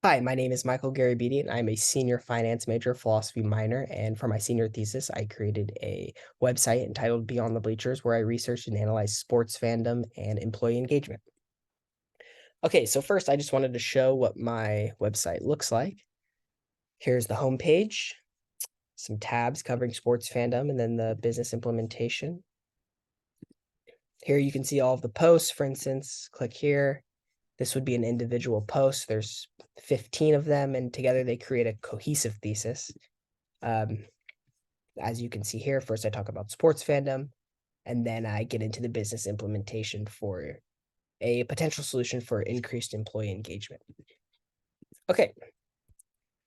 Hi, my name is Michael Garabedian. I'm a senior finance major, philosophy minor, and for my senior thesis, I created a website entitled Beyond The Bleachers, where I researched and analyzed sports fandom and employee engagement. Okay, so first, I just wanted to show what my website looks like. Here's the homepage, some tabs covering sports fandom, and then the business implementation. Here you can see all of the posts. For instance, click here. This would be an individual post. There's 15 of them, and together they create a cohesive thesis. Um, as you can see here, first I talk about sports fandom, and then I get into the business implementation for a potential solution for increased employee engagement. Okay,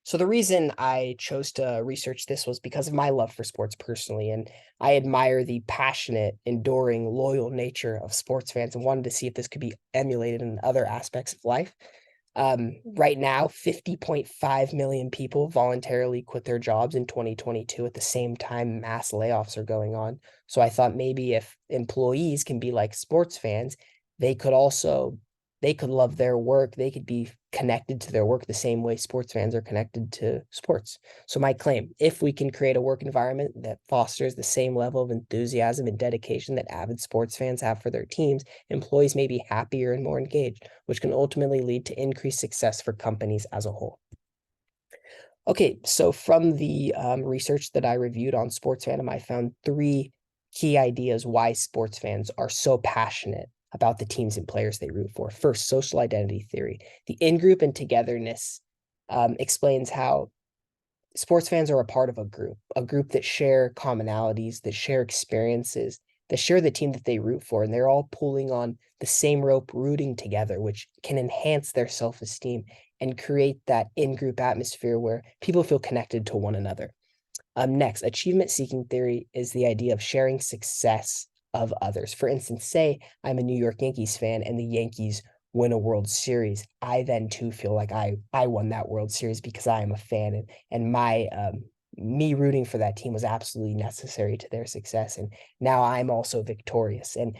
so the reason I chose to research this was because of my love for sports personally, and I admire the passionate, enduring, loyal nature of sports fans and wanted to see if this could be emulated in other aspects of life. Right now, 50.5 million people voluntarily quit their jobs in 2022. At the same time, mass layoffs are going on. So I thought maybe if employees can be like sports fans, they could also they could love their work. They could be connected to their work the same way sports fans are connected to sports. So my claim, if we can create a work environment that fosters the same level of enthusiasm and dedication that avid sports fans have for their teams, employees may be happier and more engaged, which can ultimately lead to increased success for companies as a whole. Okay, so from the research that I reviewed on sports fandom, I found three key ideas why sports fans are so passionate about the teams and players they root for. First, social identity theory. The in-group and togetherness explains how sports fans are a part of a group that share commonalities, that share experiences, that share the team that they root for, and they're all pulling on the same rope, rooting together, which can enhance their self-esteem and create that in-group atmosphere where people feel connected to one another. Next, achievement seeking theory is the idea of sharing success of others. For instance, say I'm a New York Yankees fan and the Yankees win a World Series. I then too feel like I won that World Series because I am a fan, and my me rooting for that team was absolutely necessary to their success. And now I'm also victorious. And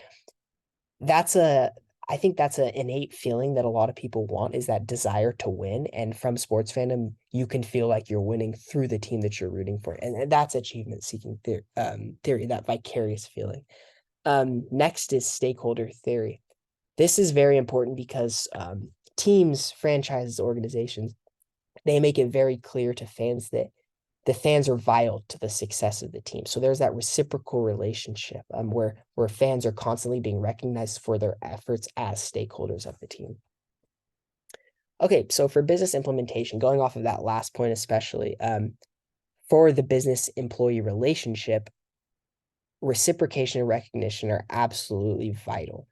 that's a I think that's an innate feeling that a lot of people want, is that desire to win. And from sports fandom, you can feel like you're winning through the team that you're rooting for. And that's achievement seeking theory, that vicarious feeling. Next is stakeholder theory. This is very important because teams, franchises, organizations, they make it very clear to fans that the fans are vital to the success of the team. So there's that reciprocal relationship where fans are constantly being recognized for their efforts as stakeholders of the team. Okay, so for business implementation, going off of that last point especially, for the business employee relationship, reciprocation and recognition are absolutely vital.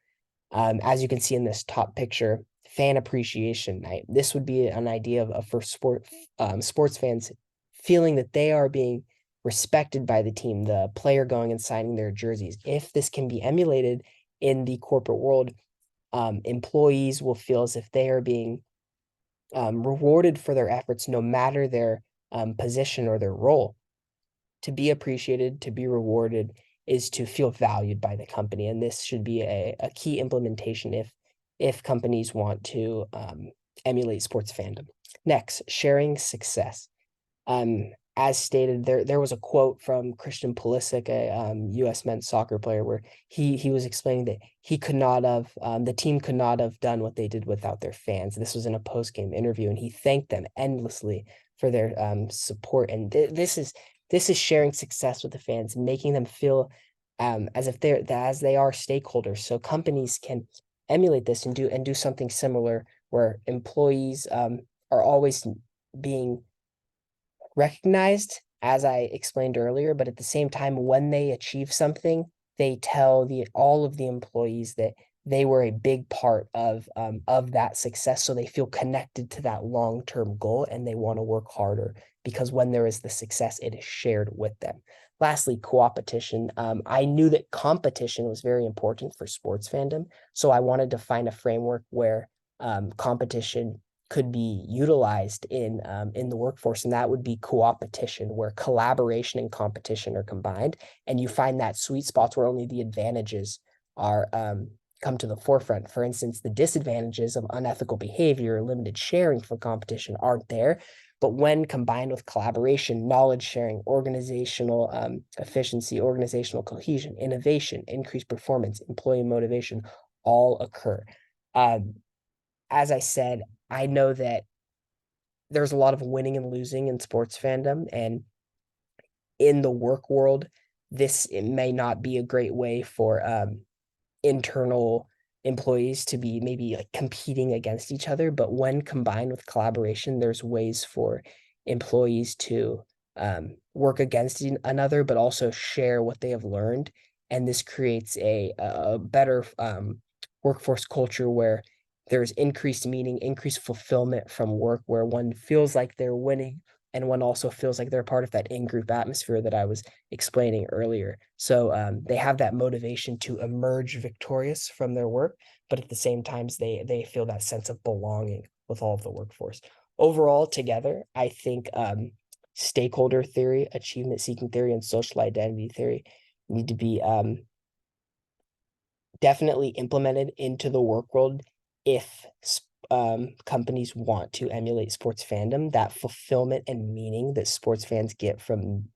As you can see in this top picture, fan appreciation night. This would be an idea for sports fans feeling that they are being respected by the team, the player going and signing their jerseys. If this can be emulated in the corporate world, employees will feel as if they are being rewarded for their efforts, no matter their position or their role. To be appreciated, to be rewarded, is to feel valued by the company. And this should be a key implementation if companies want to emulate sports fandom. Next, sharing success. As stated, there was a quote from Christian Pulisic, a U.S. men's soccer player, where he was explaining that he could not have the team could not have done what they did without their fans. This was in a post-game interview, and he thanked them endlessly for their support. And this is sharing success with the fans, making them feel as if they are stakeholders. So companies can emulate this and do something similar, where employees are always being recognized, as I explained earlier, but at the same time, when they achieve something, they tell all of the employees that they were a big part of that success. So they feel connected to that long-term goal and they want to work harder, because when there is the success, it is shared with them. Lastly, co-opetition. I knew that competition was very important for sports fandom, so I wanted to find a framework where competition could be utilized in the workforce, and that would be co-opetition, where collaboration and competition are combined, and you find that sweet spots where only the advantages are come to the forefront. For instance, the disadvantages of unethical behavior, limited sharing for competition aren't there. But when combined with collaboration, knowledge sharing, organizational efficiency, organizational cohesion, innovation, increased performance, employee motivation, all occur. Um, as I said, I know that there's a lot of winning and losing in sports fandom, and in the work world, this it may not be a great way for internal employees to be maybe like competing against each other, but when combined with collaboration, there's ways for employees to work against another, but also share what they have learned. And this creates a better workforce culture where there's increased meaning, increased fulfillment from work, where one feels like they're winning and one also feels like they're part of that in-group atmosphere that I was explaining earlier. So they have that motivation to emerge victorious from their work, but at the same time, they feel that sense of belonging with all of the workforce. Overall, together, I think stakeholder theory, achievement seeking theory, and social identity theory need to be definitely implemented into the work world if companies want to emulate sports fandom. That fulfillment and meaning that sports fans get from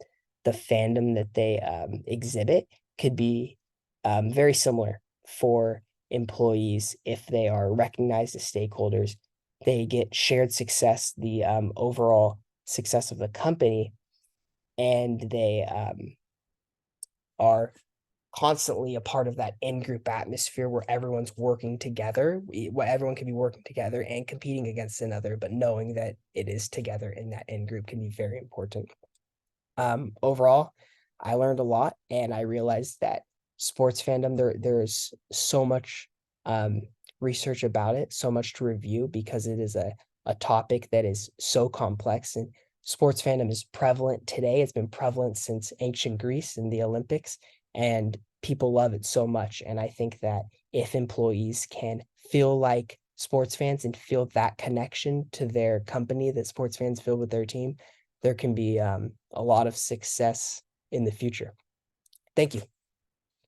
the fandom that they exhibit could be very similar for employees if they are recognized as stakeholders. They get shared success, the overall success of the company, and they are constantly a part of that in-group atmosphere where everyone's working together, where everyone can be working together and competing against another, but knowing that it is together in that in-group can be very important. Overall, I learned a lot, and I realized that sports fandom, there's so much um, research about it, so much to review because it is a topic that is so complex, and sports fandom is prevalent today. It's been prevalent since ancient Greece and the Olympics, and people love it so much. And I think that if employees can feel like sports fans and feel that connection to their company that sports fans feel with their team, there can be a lot of success in the future. Thank you.